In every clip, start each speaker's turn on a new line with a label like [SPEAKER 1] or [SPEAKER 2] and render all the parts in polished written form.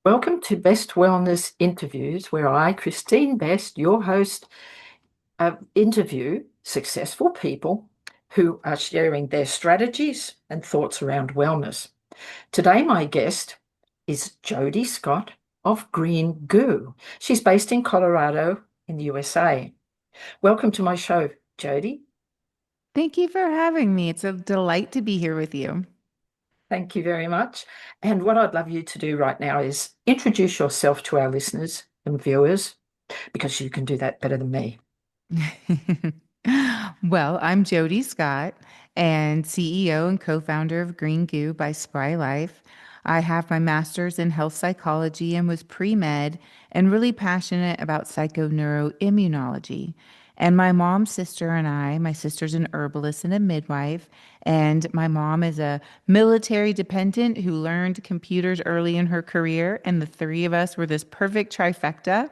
[SPEAKER 1] Welcome to Best Wellness Interviews, where I, Kristine Best, your host, interview successful people who are sharing their strategies and thoughts around wellness. Today, my guest is Jodi Scott of Green Goo. She's based in Colorado in the USA. Welcome to my show, Jodi.
[SPEAKER 2] Thank you for having me. It's a delight to be here with you.
[SPEAKER 1] Thank you very much. And what I'd love you to do right now is introduce yourself to our listeners and viewers, because you can do that better than me.
[SPEAKER 2] Well, I'm Jodi Scott and CEO and co-founder of Green Goo by Spry Life. I have my master's in health psychology and was pre-med and really passionate about psychoneuroimmunology. And my mom's sister and my sister's an herbalist and a midwife, and my mom is a military dependent who learned computers early in her career, and the three of us were this perfect trifecta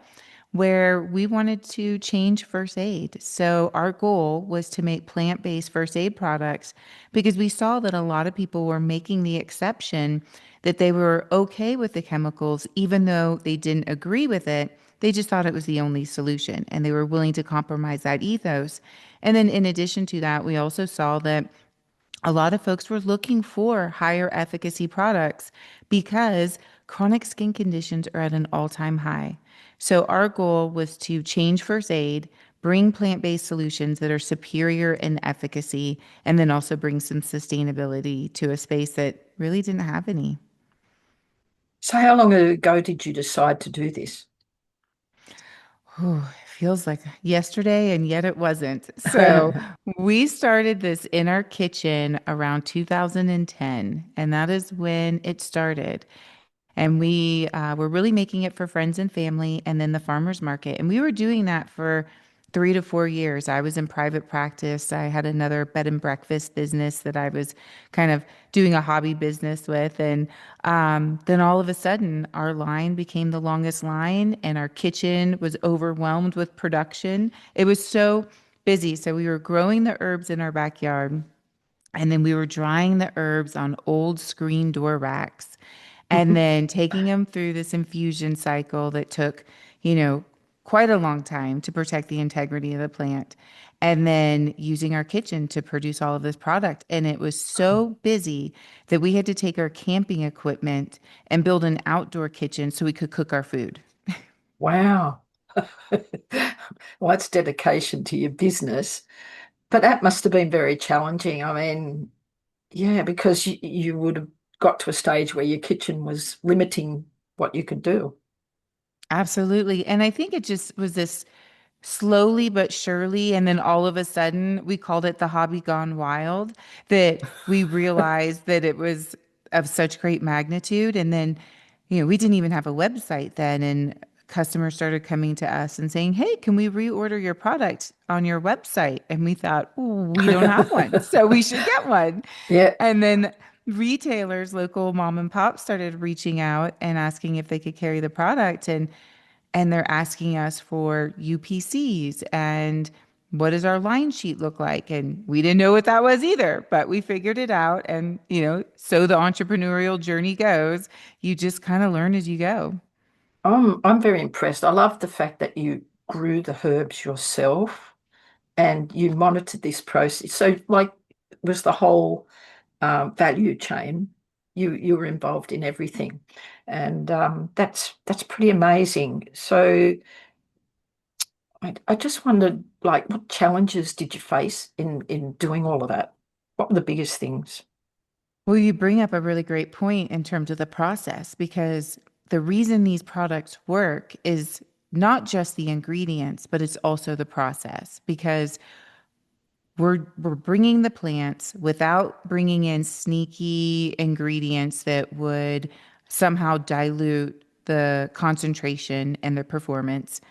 [SPEAKER 2] where we wanted to change first aid. So our goal was to make plant-based first aid products because we saw that a lot of people were making the exception that they were okay with the chemicals, even though they didn't agree with it. They just thought it was the only solution and they were willing to compromise that ethos. And then in addition to that, we also saw that a lot of folks were looking for higher efficacy products because chronic skin conditions are at an all-time high. So our goal was to change first aid, bring plant-based solutions that are superior in efficacy, and then also bring some sustainability to a space that really didn't have any.
[SPEAKER 1] So, how long ago did you decide to do this?
[SPEAKER 2] Whew, it feels like yesterday, and yet it wasn't. So we started this in our kitchen around 2010, and that is when it started. And we were really making it for friends and family and then the farmers market. And we were doing that for 3 to 4 years. I was in private practice. I had another bed and breakfast business that I was kind of doing a hobby business with. And then all of a sudden, our line became the longest line, and our kitchen was overwhelmed with production. It was so busy. So we were growing the herbs in our backyard. And then we were drying the herbs on old screen door racks and then taking them through this infusion cycle that took, you know, quite a long time to protect the integrity of the plant. And then using our kitchen to produce all of this product. And it was so busy that we had to take our camping equipment and build an outdoor kitchen so we could cook our food.
[SPEAKER 1] Wow. Well, that's dedication to your business. But that must have been very challenging. I mean, yeah, because you would have got to a stage where your kitchen was limiting what you could do.
[SPEAKER 2] Absolutely. And I think it just was this slowly but surely, and then all of a sudden, we called it the hobby gone wild, that we realized that it was of such great magnitude. And then, we didn't even have a website then. And customers started coming to us and saying, "Hey, can we reorder your product on your website?" And we thought, "Ooh, we don't have one, so we should get one."
[SPEAKER 1] Yeah.
[SPEAKER 2] And then retailers, local mom and pop, started reaching out and asking if they could carry the product. And they're asking us for UPCs and what does our line sheet look like? And we didn't know what that was either, but we figured it out. And, so the entrepreneurial journey goes. You just kind of learn as you go.
[SPEAKER 1] I'm very impressed. I love the fact that you grew the herbs yourself and you monitored this process. So, like, was the whole value chain. You were involved in everything, and that's pretty amazing. So I just wondered, like, what challenges did you face in doing all of that? What were the biggest things?
[SPEAKER 2] Well, you bring up a really great point in terms of the process because the reason these products work is not just the ingredients, but it's also the process because we're bringing the plants without bringing in sneaky ingredients that would somehow dilute the concentration and the performance.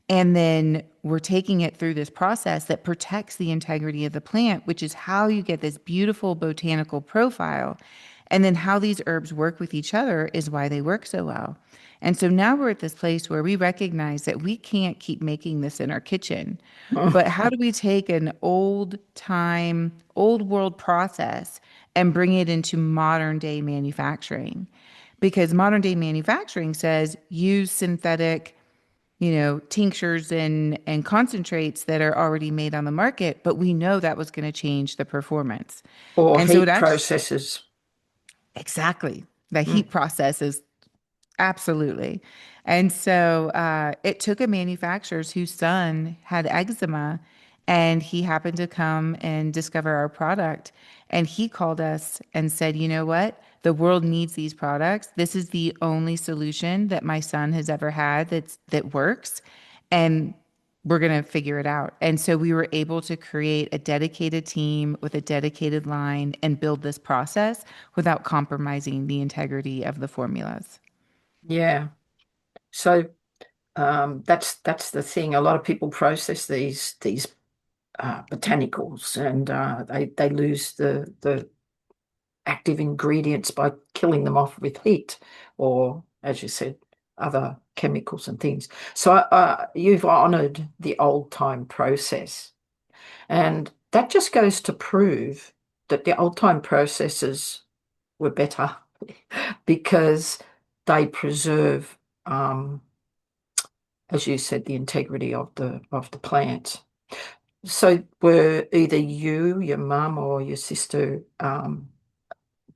[SPEAKER 2] And then we're taking it through this process that protects the integrity of the plant, which is how you get this beautiful botanical profile. And then how these herbs work with each other is why they work so well. And so now we're at this place where we recognize that we can't keep making this in our kitchen. But how do we take an old time, old world process and bring it into modern day manufacturing? because modern day manufacturing says use synthetic, tinctures and concentrates that are already made on the market, but we know that was going to change the performance.
[SPEAKER 1] Or
[SPEAKER 2] And so it
[SPEAKER 1] heat
[SPEAKER 2] actually,
[SPEAKER 1] processes.
[SPEAKER 2] exactly, the
[SPEAKER 1] Mm.
[SPEAKER 2] heat process is absolutely. And so it took a manufacturer whose son had eczema, and he happened to come and discover our product. And he called us and said, you know what? The world needs these products. This is the only solution that my son has ever had that works. And we're going to figure it out. And so we were able to create a dedicated team with a dedicated line and build this process without compromising the integrity of the formulas.
[SPEAKER 1] Yeah. So that's the thing. A lot of people process these botanicals, and they lose the active ingredients by killing them off with heat, or as you said, other chemicals and things. So you've honored the old time process, and that just goes to prove that the old time processes were better because they preserve, as you said, the integrity of the plant. So were either you, your mum, or your sister,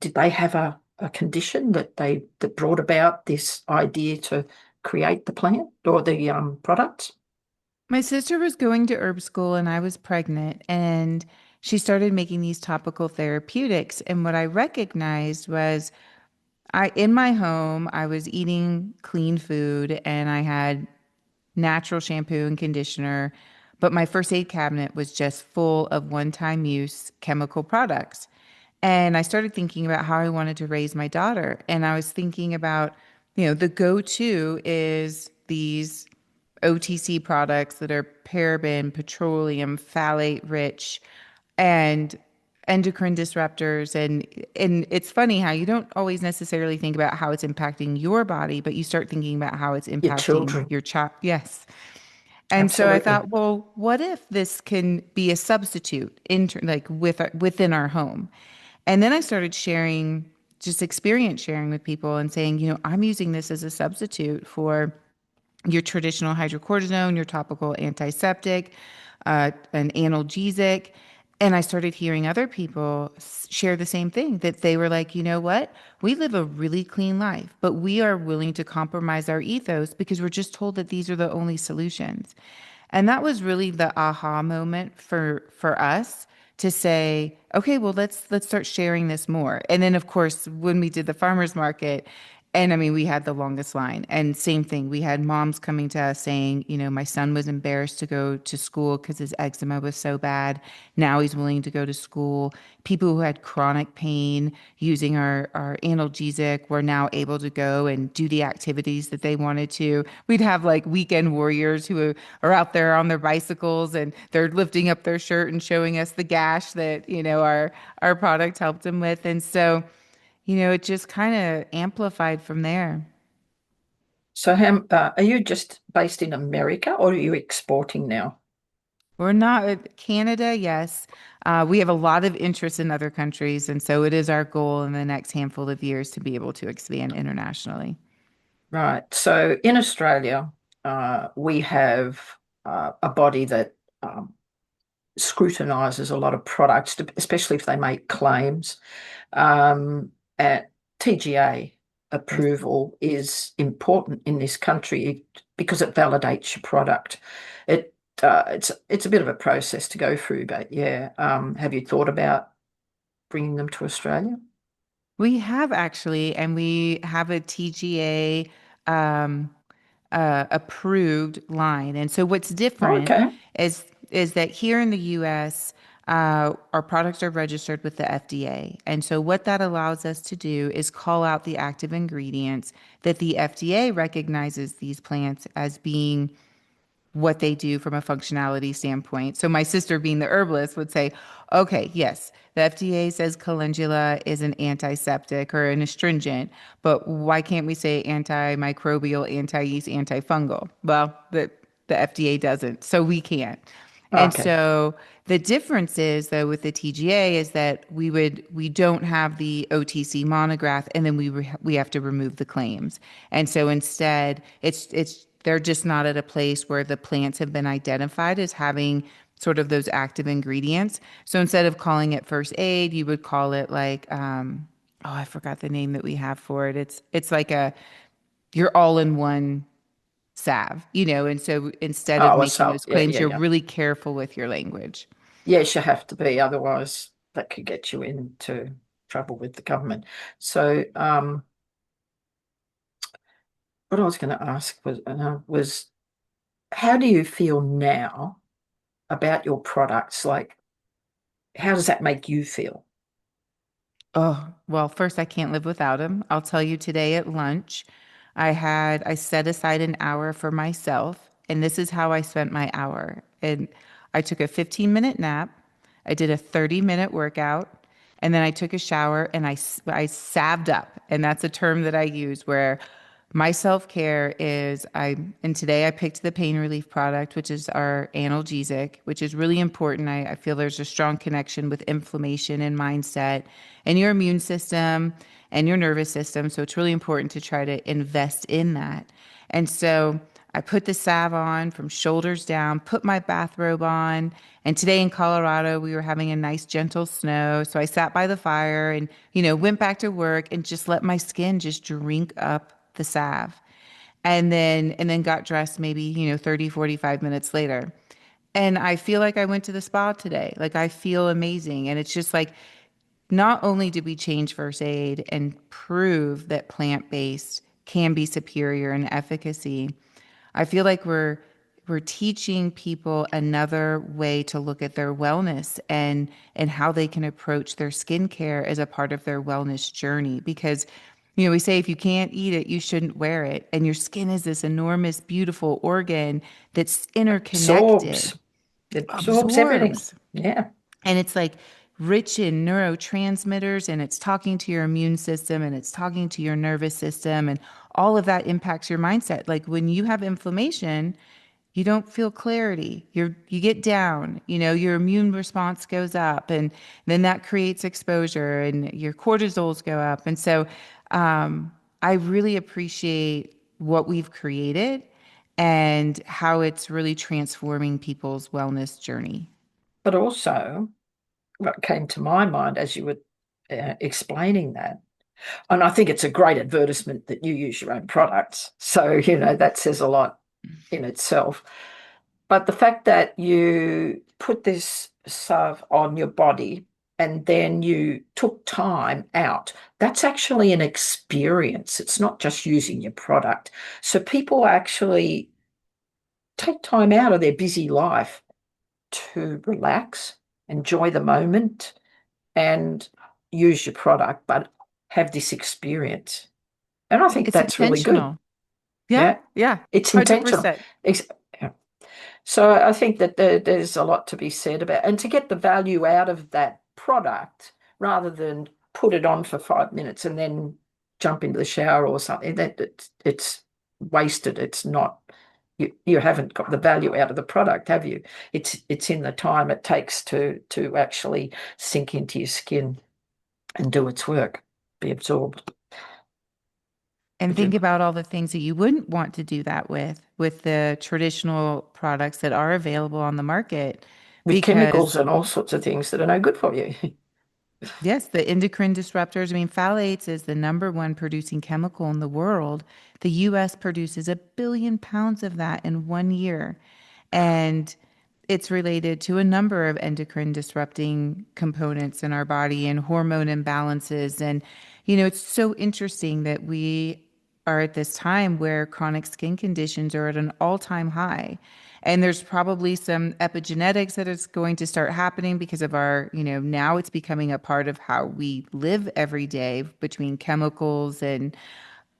[SPEAKER 1] did they have a condition that brought about this idea to create the plant or the product?
[SPEAKER 2] My sister was going to herb school and I was pregnant, and she started making these topical therapeutics. And what I recognized was in my home, I was eating clean food and I had natural shampoo and conditioner, but my first aid cabinet was just full of one-time use chemical products. And I started thinking about how I wanted to raise my daughter. And I was thinking about, the go-to is these OTC products that are paraben, petroleum, phthalate rich, and endocrine disruptors. And it's funny how you don't always necessarily think about how it's impacting your body, but you start thinking about how it's
[SPEAKER 1] Your
[SPEAKER 2] impacting
[SPEAKER 1] children.
[SPEAKER 2] your child. Yes. And so I
[SPEAKER 1] Absolutely.
[SPEAKER 2] thought, well, what if this can be a substitute within our home? And then I started sharing, just experience sharing with people and saying, I'm using this as a substitute for your traditional hydrocortisone, your topical antiseptic, an analgesic. And I started hearing other people share the same thing, that they were like, you know what? We live a really clean life, but we are willing to compromise our ethos because we're just told that these are the only solutions. And that was really the aha moment for us to say, okay, well, let's start sharing this more. And then of course, when we did the farmers market, and I mean, we had the longest line. And same thing, we had moms coming to us saying, my son was embarrassed to go to school because his eczema was so bad. Now he's willing to go to school. People who had chronic pain using our analgesic were now able to go and do the activities that they wanted to. We'd have like weekend warriors who are out there on their bicycles and they're lifting up their shirt and showing us the gash that, our product helped them with. And so, it just kind of amplified from there.
[SPEAKER 1] So, are you just based in America, or are you exporting now?
[SPEAKER 2] We're not Canada, yes. We have a lot of interest in other countries, and so it is our goal in the next handful of years to be able to expand internationally.
[SPEAKER 1] Right. So, in Australia, we have a body that scrutinises a lot of products, especially if they make claims. And TGA
[SPEAKER 2] Yes.
[SPEAKER 1] approval is important in this country because it validates your product. It's a bit of a process to go through, but yeah. Have you thought about bringing them to Australia?
[SPEAKER 2] We have actually, and we have a TGA um, approved line. And so what's
[SPEAKER 1] Oh,
[SPEAKER 2] different
[SPEAKER 1] okay.
[SPEAKER 2] is that here in the US, our products are registered with the FDA. And so what that allows us to do is call out the active ingredients that the FDA recognizes these plants as being what they do from a functionality standpoint. So my sister, being the herbalist, would say, okay, yes, the FDA says calendula is an antiseptic or an astringent, but why can't we say antimicrobial, anti-yeast, antifungal? Well, the FDA doesn't, so we can't. And
[SPEAKER 1] Okay.
[SPEAKER 2] so the difference is though with the TGA is that we don't have the OTC monograph and then we have to remove the claims. And so instead it's they're just not at a place where the plants have been identified as having sort of those active ingredients. So instead of calling it first aid, you would call it like oh, I forgot the name that we have for it. It's like a you're all in one salve, and so instead of
[SPEAKER 1] Oh,
[SPEAKER 2] making
[SPEAKER 1] so
[SPEAKER 2] those
[SPEAKER 1] yeah,
[SPEAKER 2] claims,
[SPEAKER 1] yeah,
[SPEAKER 2] you're
[SPEAKER 1] yeah.
[SPEAKER 2] really careful with your language.
[SPEAKER 1] Yes, you have to be, otherwise that could get you into trouble with the government. So, what I was going to ask was how do you feel now about your products? Like, how does that make you feel?
[SPEAKER 2] Oh, well, first, I can't live without them. I'll tell you today at lunch, I set aside an hour for myself, and this is how I spent my hour. And I took a 15-minute nap, I did a 30-minute workout, and then I took a shower and I salved up. And that's a term that I use where my self-care is and today I picked the pain relief product, which is our analgesic, which is really important. I feel there's a strong connection with inflammation and mindset and your immune system and your nervous system. So it's really important to try to invest in that. And so I put the salve on from shoulders down, put my bathrobe on. And today in Colorado, we were having a nice gentle snow. So I sat by the fire and, went back to work and just let my skin just drink up the salve. And then got dressed maybe, 30, 45 minutes later. And I feel like I went to the spa today. Like I feel amazing. And it's just like not only did we change first aid and prove that plant-based can be superior in efficacy, I feel like we're teaching people another way to look at their wellness and how they can approach their skincare as a part of their wellness journey. Because, we say if you can't eat it, you shouldn't wear it. And your skin is this enormous, beautiful organ that's interconnected,
[SPEAKER 1] Absorbs. It absorbs everything.
[SPEAKER 2] absorbs.
[SPEAKER 1] Yeah.
[SPEAKER 2] And it's like rich in neurotransmitters and it's talking to your immune system and it's talking to your nervous system and all of that impacts your mindset. Like when you have inflammation, you don't feel clarity. You get down, your immune response goes up and then that creates exposure and your cortisols go up. And so I really appreciate what we've created and how it's really transforming people's wellness journey.
[SPEAKER 1] But also, what came to my mind as you were explaining that, and I think it's a great advertisement that you use your own products. So, that says a lot in itself. But the fact that you put this stuff on your body and then you took time out, that's actually an experience. It's not just using your product. So people actually take time out of their busy life to relax, enjoy the moment, and use your product, but have this experience. And I think
[SPEAKER 2] It's
[SPEAKER 1] that's really good.
[SPEAKER 2] intentional. Yeah,
[SPEAKER 1] Yeah.
[SPEAKER 2] yeah,
[SPEAKER 1] It's intentional.
[SPEAKER 2] 100%.
[SPEAKER 1] Yeah. So I think that there's a lot to be said about, and to get the value out of that product rather than put it on for 5 minutes and then jump into the shower or something, that it's wasted. It's not, you haven't got the value out of the product, have you? It's in the time it takes to actually sink into your skin and do its work, be absorbed.
[SPEAKER 2] And
[SPEAKER 1] Would you?
[SPEAKER 2] think about all the things that you wouldn't want to do that with the traditional products that are available on the market.
[SPEAKER 1] With chemicals
[SPEAKER 2] Because,
[SPEAKER 1] and all sorts of things that are no good for you.
[SPEAKER 2] yes, the endocrine disruptors, I mean, phthalates is the number one producing chemical in the world. The US produces 1 billion pounds of that in 1 year. And it's related to a number of endocrine disrupting components in our body and hormone imbalances. And, it's so interesting that we are at this time where chronic skin conditions are at an all-time high. And there's probably some epigenetics that is going to start happening because of our, now it's becoming a part of how we live every day between chemicals and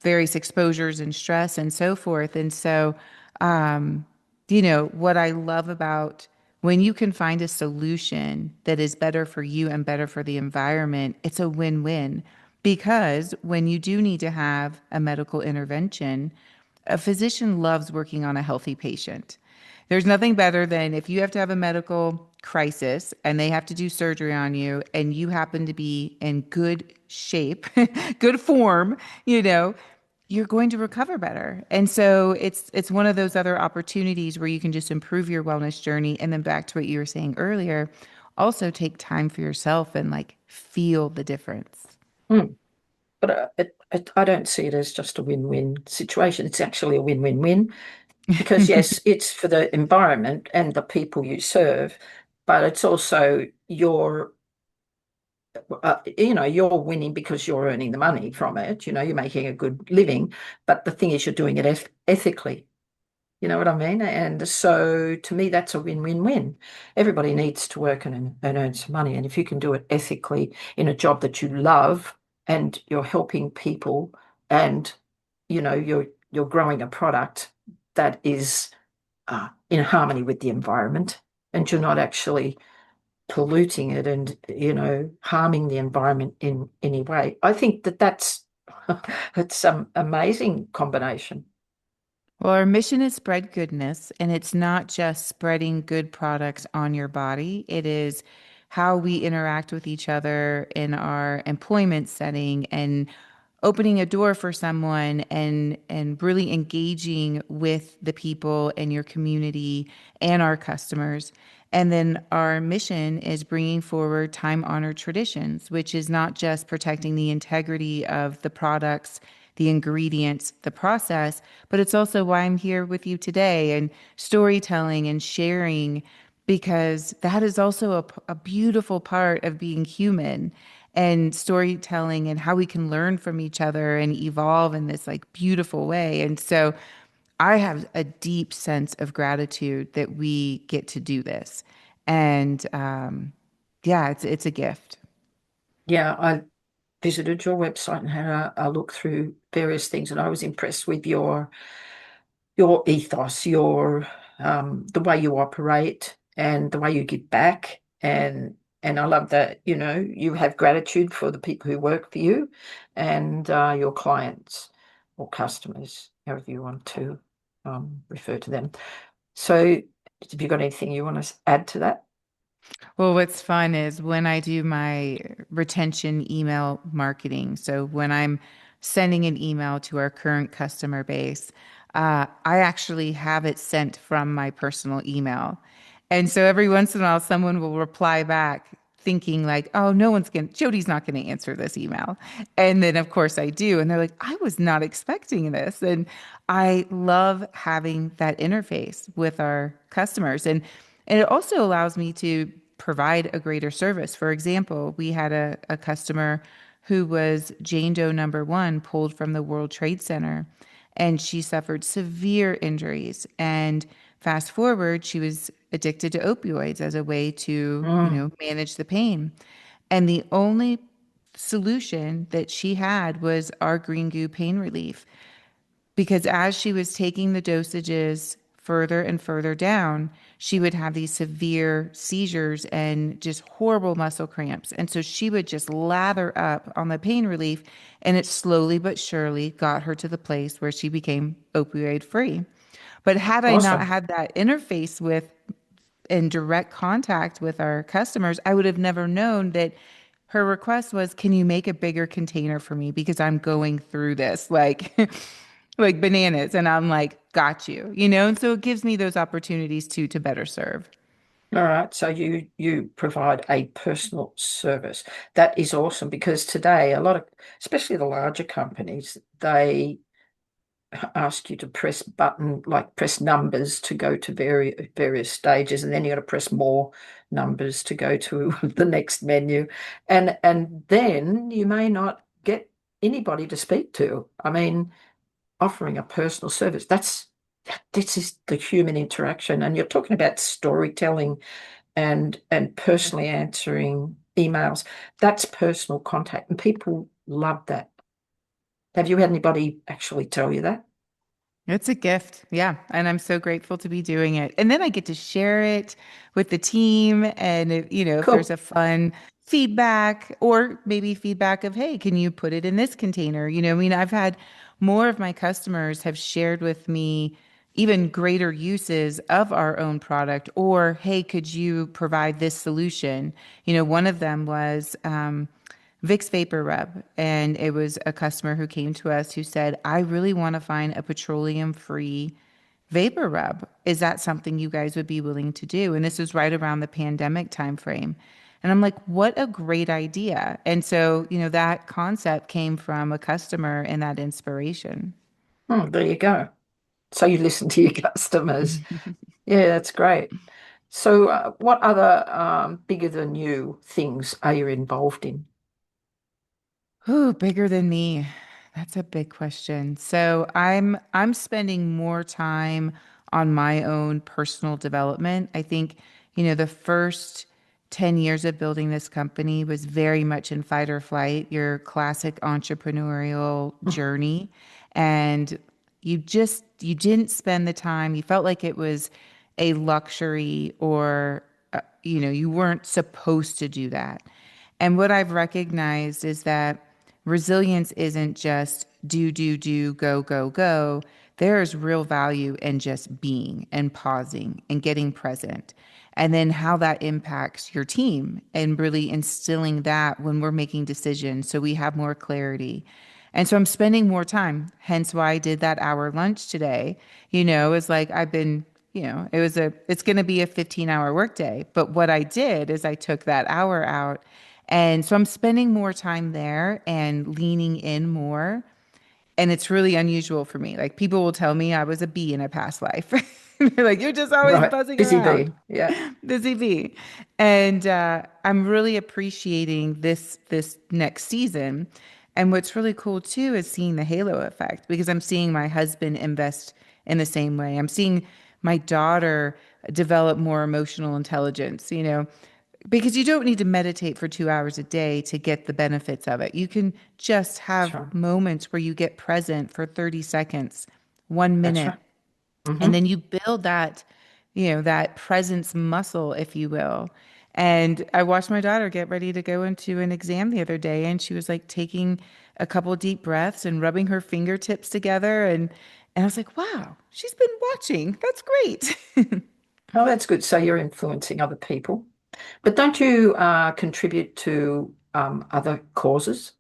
[SPEAKER 2] various exposures and stress and so forth. And so, what I love about when you can find a solution that is better for you and better for the environment, it's a win-win. Because when you do need to have a medical intervention, a physician loves working on a healthy patient. There's nothing better than if you have to have a medical crisis and they have to do surgery on you and you happen to be in good shape, good form, you know, you're going to recover better. And so it's one of those other opportunities where you can just improve your wellness journey. And then back to what you were saying earlier, also take time for yourself and like feel the difference.
[SPEAKER 1] Mm. But I don't see it as just a win-win situation. It's actually a win-win-win because, yes, it's for the environment and the people you serve, but it's also you're winning because you're earning the money from it. You're making a good living, but the thing is, you're doing it ethically. You know what I mean? And so to me, that's a win-win-win. Everybody needs to work and earn some money. And if you can do it ethically in a job that you love and you're helping people and you're growing a product that is in harmony with the environment and you're not actually polluting it and harming the environment in any way. I think that's it's some amazing combination.
[SPEAKER 2] Well, our mission is spread goodness, and it's not just spreading good products on your body. It is how we interact with each other in our employment setting and opening a door for someone and really engaging with the people in your community and our customers. And then our mission is bringing forward time-honored traditions, which is not just protecting the integrity of the products, the ingredients, the process, but it's also why I'm here with you today and storytelling and sharing, because that is also a beautiful part of being human and storytelling and how we can learn from each other and evolve in this like beautiful way. And so I have a deep sense of gratitude that we get to do this. And yeah, it's a gift.
[SPEAKER 1] Yeah, I visited your website and had a look through various things, and I was impressed with your ethos, your the way you operate and the way you give back. And I love that, you have gratitude for the people who work for you and your clients or customers, however you want to refer to them. So have you got anything you want to add to that?
[SPEAKER 2] Well, what's fun is when I do my retention email marketing. So when I'm sending an email to our current customer base, I actually have it sent from my personal email. And so every once in a while, someone will reply back thinking like, oh, Jodi's not going to answer this email. And then of course I do. And they're like, I was not expecting this. And I love having that interface with our customers. And it also allows me to provide a greater service. For example, we had a customer who was Jane Doe #1 pulled from the World Trade Center, and she suffered severe injuries. And fast forward, she was addicted to opioids as a way to,
[SPEAKER 1] Mm,
[SPEAKER 2] manage the pain. And the only solution that she had was our Green Goo pain relief, because as she was taking the dosages further and further down, she would have these severe seizures and just horrible muscle cramps. And so she would just lather up on the pain relief, and it slowly but surely got her to the place where she became opioid free. But had I not
[SPEAKER 1] awesome.
[SPEAKER 2] had that interface with in direct contact with our customers, I would have never known that her request was, can you make a bigger container for me? Because I'm going through this like, like bananas. And I'm like, got you. And so it gives me those opportunities to better serve.
[SPEAKER 1] All right, so you provide a personal service. That is awesome because today a lot of, especially the larger companies, they ask you to press numbers to go to various stages, and then you got to press more numbers to go to the next menu, and then you may not get anybody to speak to. I mean, offering a personal service, this is the human interaction, and you're talking about storytelling and personally answering emails. That's personal contact, and people love that. Have you had anybody actually tell you that?
[SPEAKER 2] It's a gift. Yeah. And I'm so grateful to be doing it. And then I get to share it with the team. And, if there's
[SPEAKER 1] Cool.
[SPEAKER 2] a fun feedback or maybe feedback of, hey, can you put it in this container? I mean, I've had more of my customers have shared with me even greater uses of our own product, or hey, could you provide this solution? One of them was Vicks Vapor Rub, and it was a customer who came to us who said, I really want to find a petroleum-free vapor rub. Is that something you guys would be willing to do? And this was right around the pandemic timeframe. And I'm like, what a great idea. And so, that concept came from a customer and that inspiration.
[SPEAKER 1] There you go. So you listen to your customers. Yeah, that's great. So, what other bigger than you things are you involved in?
[SPEAKER 2] Who bigger than me? That's a big question. So I'm spending more time on my own personal development. I think, the first 10 years of building this company was very much in fight or flight, your classic entrepreneurial journey. And you didn't spend the time, you felt like it was a luxury, or you weren't supposed to do that. And what I've recognized is that resilience isn't just do, go, go, go. There is real value in just being and pausing and getting present. And then how that impacts your team and really instilling that when we're making decisions so we have more clarity. And so I'm spending more time, hence why I did that hour lunch today. It's like I've been, it's going to be a 15-hour workday. But what I did is I took that hour out. And so I'm spending more time there and leaning in more. And it's really unusual for me. Like people will tell me I was a bee in a past life. They're like, you're just always
[SPEAKER 1] Right.
[SPEAKER 2] buzzing
[SPEAKER 1] Busy
[SPEAKER 2] around,
[SPEAKER 1] bee. Yeah.
[SPEAKER 2] busy bee. And I'm really appreciating this next season. And what's really cool too is seeing the halo effect, because I'm seeing my husband invest in the same way. I'm seeing my daughter develop more emotional intelligence, because you don't need to meditate for 2 hours a day to get the benefits of it. You can just
[SPEAKER 1] That's
[SPEAKER 2] have
[SPEAKER 1] right.
[SPEAKER 2] moments where you get present for 30 seconds, one
[SPEAKER 1] That's
[SPEAKER 2] minute,
[SPEAKER 1] right. Hmm.
[SPEAKER 2] and then you build that presence muscle, if you will. And I watched my daughter get ready to go into an exam the other day, and she was like taking a couple deep breaths and rubbing her fingertips together. And I was like, wow, she's been watching. That's great.
[SPEAKER 1] Oh, that's good. So you're influencing other people. But don't you contribute to other causes?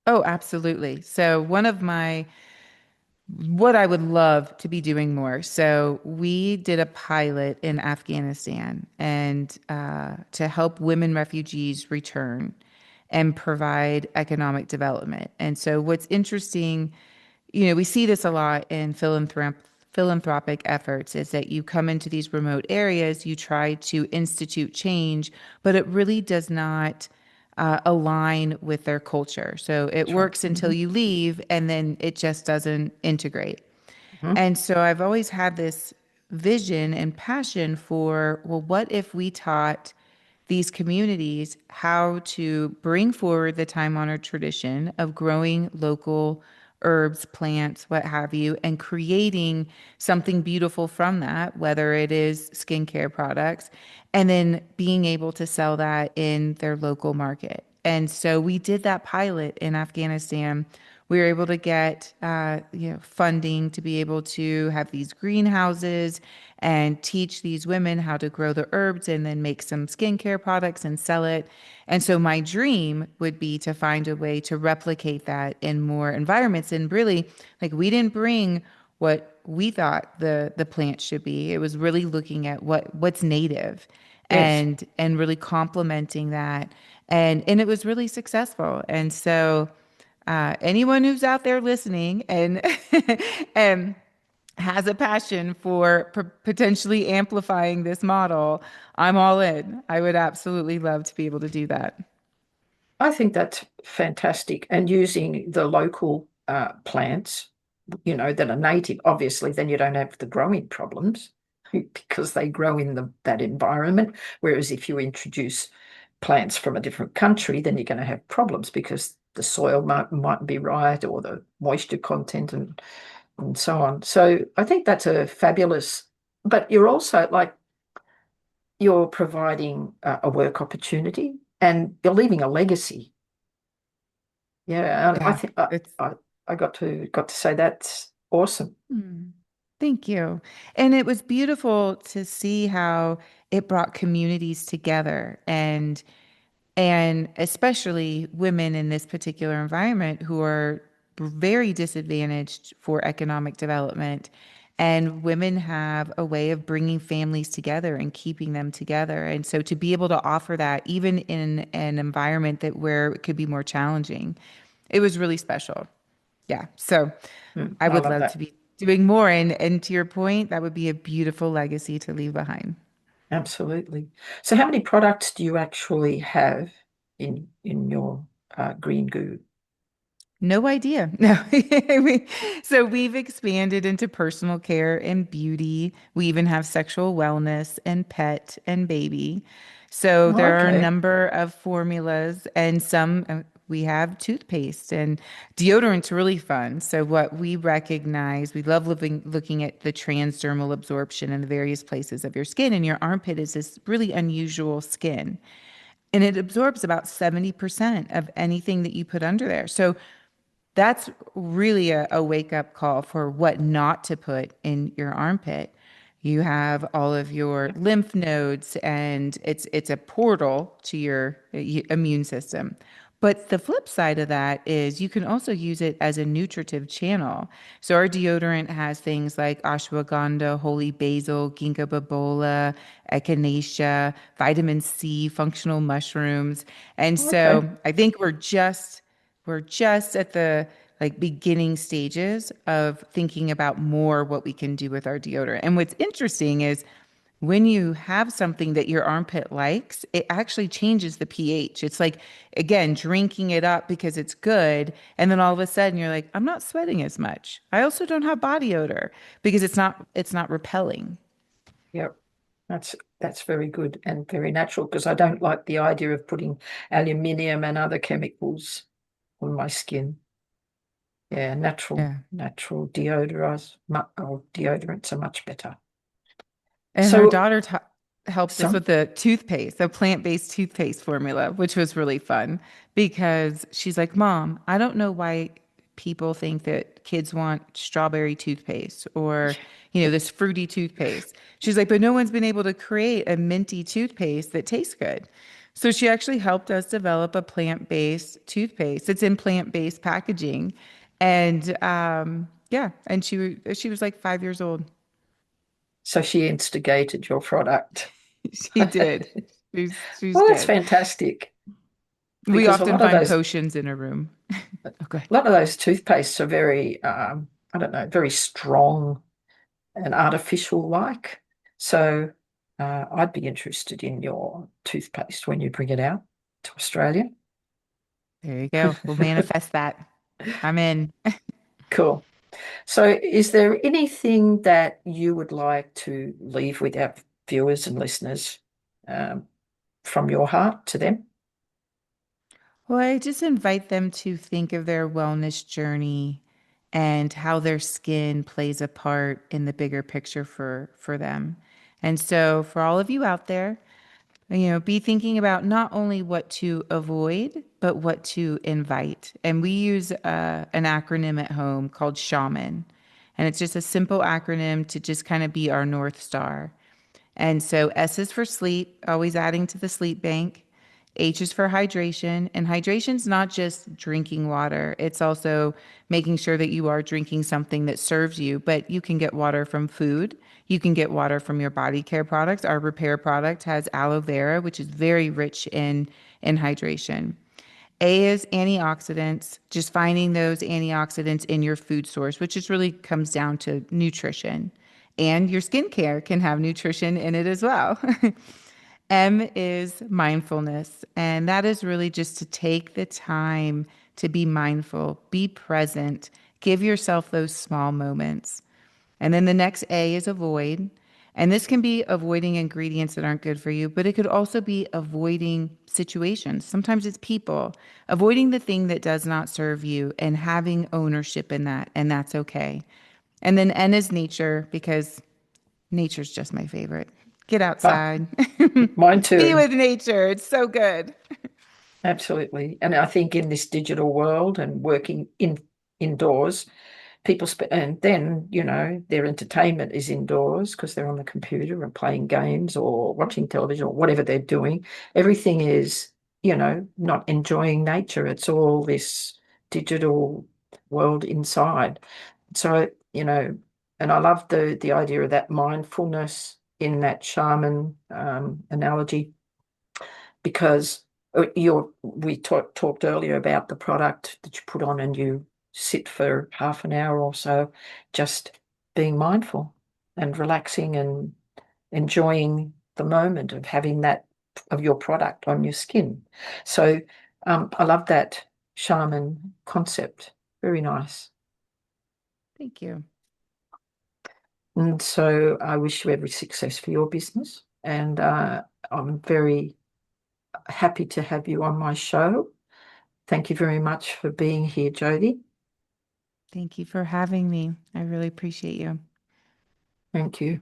[SPEAKER 2] Oh, absolutely. So one of my what I would love to be doing more. So we did a pilot in Afghanistan and to help women refugees return and provide economic development. And so what's interesting, we see this a lot in philanthropic efforts, is that you come into these remote areas, you try to institute change, but it really does not align with their culture. So it
[SPEAKER 1] That's right.
[SPEAKER 2] works until you leave, and then it just doesn't integrate.
[SPEAKER 1] Hmm.
[SPEAKER 2] And so I've always had this vision and passion for, well, what if we taught these communities how to bring forward the time honored tradition of growing local herbs, plants, what have you, and creating something beautiful from that, whether it is skincare products, and then being able to sell that in their local market. And so we did that pilot in Afghanistan. We were able to get funding to be able to have these greenhouses and teach these women how to grow the herbs and then make some skincare products and sell it. And so my dream would be to find a way to replicate that in more environments. And really, like, we didn't bring what we thought the plant should be. It was really looking at what's native
[SPEAKER 1] Yes.
[SPEAKER 2] and really complementing that. And it was really successful. And so anyone who's out there listening and and has a passion for potentially amplifying this model, I'm all in. I would absolutely love to be able to do that.
[SPEAKER 1] I think that's fantastic. And using the local plants, that are native, obviously, then you don't have the growing problems because they grow in that environment. Whereas if you introduce plants from a different country, then you're going to have problems because the soil might be right, or the moisture content, and so on. So I think that's a fabulous, but you're also like, you're providing a work opportunity and you're leaving a legacy. Yeah, and I
[SPEAKER 2] Yeah,
[SPEAKER 1] think
[SPEAKER 2] it's
[SPEAKER 1] I got to say that's awesome.
[SPEAKER 2] hmm. Thank you. And it was beautiful to see how it brought communities together and especially women in this particular environment who are very disadvantaged for economic development. And women have a way of bringing families together and keeping them together. And so to be able to offer that, even in an environment that where it could be more challenging, it was really special. Yeah. So I
[SPEAKER 1] I
[SPEAKER 2] would
[SPEAKER 1] love
[SPEAKER 2] love to
[SPEAKER 1] that.
[SPEAKER 2] be doing more. And to your point, that would be a beautiful legacy to leave behind.
[SPEAKER 1] Absolutely. So how many products do you actually have in your Green Goo?
[SPEAKER 2] No idea. No. So we've expanded into personal care and beauty. We even have sexual wellness and pet and baby. So
[SPEAKER 1] Oh,
[SPEAKER 2] there are a
[SPEAKER 1] okay.
[SPEAKER 2] number of formulas and some we have toothpaste and deodorant's really fun. So what we recognize, we love looking at the transdermal absorption in the various places of your skin, and your armpit is this really unusual skin. And it absorbs about 70% of anything that you put under there. So that's really a wake up call for what not to put in your armpit. You have all of your lymph nodes, and it's a portal to your immune system. But the flip side of that is you can also use it as a nutritive channel. So our deodorant has things like ashwagandha, holy basil, ginkgo biloba, echinacea, vitamin C, functional mushrooms. And
[SPEAKER 1] Okay.
[SPEAKER 2] so I think we're just at the like beginning stages of thinking about more what we can do with our deodorant. And what's interesting is when you have something that your armpit likes, it actually changes the pH. It's like, again, drinking it up because it's good. And then all of a sudden you're like, I'm not sweating as much. I also don't have body odor because it's not repelling.
[SPEAKER 1] Yep. That's very good and very natural because I don't like the idea of putting aluminium and other chemicals on my skin. Yeah,
[SPEAKER 2] Yeah.
[SPEAKER 1] natural deodorants are much better.
[SPEAKER 2] And our
[SPEAKER 1] So,
[SPEAKER 2] daughter helped us
[SPEAKER 1] some
[SPEAKER 2] with the toothpaste, the plant-based toothpaste formula, which was really fun because she's like, Mom, I don't know why people think that kids want strawberry toothpaste or, this fruity toothpaste. She's like, but no one's been able to create a minty toothpaste that tastes good. So she actually helped us develop a plant-based toothpaste. It's in plant-based packaging. And yeah, and she was like 5 years old.
[SPEAKER 1] so she instigated your product.
[SPEAKER 2] She did. She's
[SPEAKER 1] Well, that's
[SPEAKER 2] good.
[SPEAKER 1] fantastic
[SPEAKER 2] We
[SPEAKER 1] because
[SPEAKER 2] often find potions in her room. Okay.
[SPEAKER 1] a lot of those toothpastes are very, I don't know, very strong and artificial like. So I'd be interested in your toothpaste when you bring it out to Australia.
[SPEAKER 2] There you go. We'll manifest that. I'm in.
[SPEAKER 1] Cool. So is there anything that you would like to leave with our viewers and listeners um, from your heart to them?
[SPEAKER 2] Well, I just invite them to think of their wellness journey and how their skin plays a part in the bigger picture for them. And so for all of you out there, be thinking about not only what to avoid, but what to invite. And we use an acronym at home called SHAMMON. And it's just a simple acronym to just kind of be our North Star. And so S is for sleep, always adding to the sleep bank. H is for hydration. And hydration's not just drinking water, it's also making sure that you are drinking something that serves you, but you can get water from food. You can get water from your body care products. Our repair product has aloe vera, which is very rich in hydration. A is antioxidants, just finding those antioxidants in your food source, which just really comes down to nutrition. And your skincare can have nutrition in it as well. M is mindfulness. And that is really just to take the time to be mindful, be present, give yourself those small moments. And then the next A is avoid. And this can be avoiding ingredients that aren't good for you, but it could also be avoiding situations. Sometimes it's people, avoiding the thing that does not serve you and having ownership in that. And that's okay. And then N is nature because nature's just my favorite. Get
[SPEAKER 1] Ah,
[SPEAKER 2] outside,
[SPEAKER 1] mine
[SPEAKER 2] be
[SPEAKER 1] too.
[SPEAKER 2] with nature. It's so good.
[SPEAKER 1] Absolutely. And I think in this digital world and working indoors, And then, their entertainment is indoors because they're on the computer and playing games or watching television or whatever they're doing. Everything is, not enjoying nature. It's all this digital world inside. So, and I love the idea of that mindfulness in that shaman analogy, because we talked earlier about the product that you put on and you sit for half an hour or so, just being mindful and relaxing and enjoying the moment of having that of your product on your skin. So I love that shaman concept. Very nice.
[SPEAKER 2] Thank you.
[SPEAKER 1] And so I wish you every success for your business. And I'm very happy to have you on my show. Thank you very much for being here, Jodi.
[SPEAKER 2] Thank you for having me. I really appreciate you.
[SPEAKER 1] Thank you.